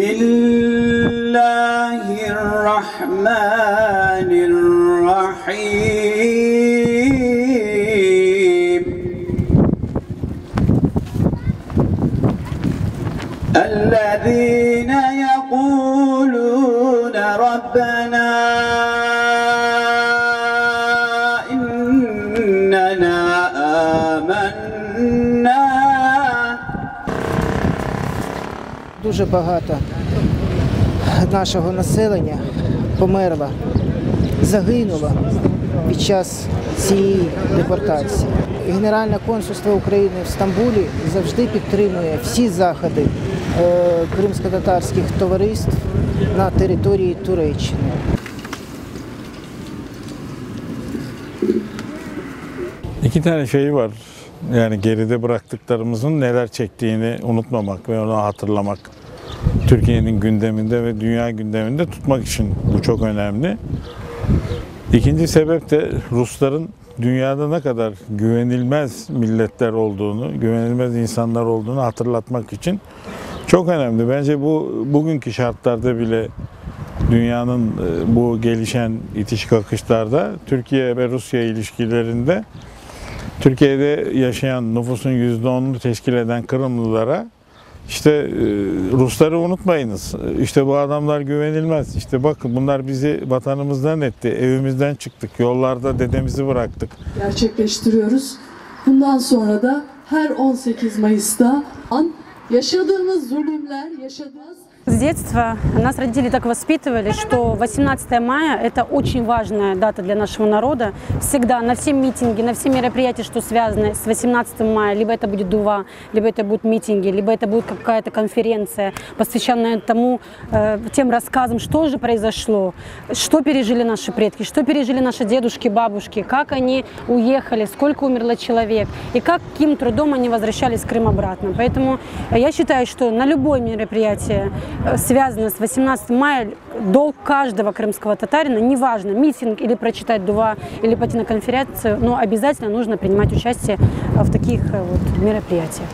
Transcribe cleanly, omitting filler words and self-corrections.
Bismillahirrahmanirrahim. الذين يقولون ربنا إننا آمنا. Дуже багато нашого населення померло, загинуло під час цієї депортації. Генеральне консульство України в Стамбулі завжди підтримує всі заходи кримськотатарських товариств на території Туреччини. İki tane şey var. Yani geride bıraktıklarımızın neler çektiğini unutmamak ve onu hatırlamak. Türkiye'nin gündeminde ve dünya gündeminde tutmak için bu çok önemli. İkinci sebep de Rusların dünyada ne kadar güvenilmez milletler olduğunu, güvenilmez insanlar olduğunu hatırlatmak için çok önemli. Bence bu bugünkü şartlarda bile dünyanın bu gelişen itiş kakışlarda Türkiye ve Rusya ilişkilerinde Türkiye'de yaşayan nüfusun %10'unu teşkil eden Kırımlılara İşte Rusları unutmayınız. İşte bu adamlar güvenilmez. İşte bakın bunlar bizi vatanımızdan etti. Evimizden çıktık. Yollarda dedemizi bıraktık. Gerçekleştiriyoruz. Bundan sonra da her 18 Mayıs'ta yaşadığımız zulümler, yaşadığımız... С детства нас родители так воспитывали, что 18 мая – это очень важная дата для нашего народа. Всегда на все митинги, на все мероприятия, что связаны с 18 мая, либо это будет Дува, либо это будут митинги, либо это будет какая-то конференция, посвященная тому, тем рассказам, что же произошло, что пережили наши предки, что пережили наши дедушки, бабушки, как они уехали, сколько умерло человек и каким трудом они возвращались в Крым обратно. Поэтому я считаю, что на любое мероприятие, связано с 18 мая, долг каждого крымского татарина, неважно, митинг или прочитать Дува, или пойти на конференцию, но обязательно нужно принимать участие в таких вот мероприятиях.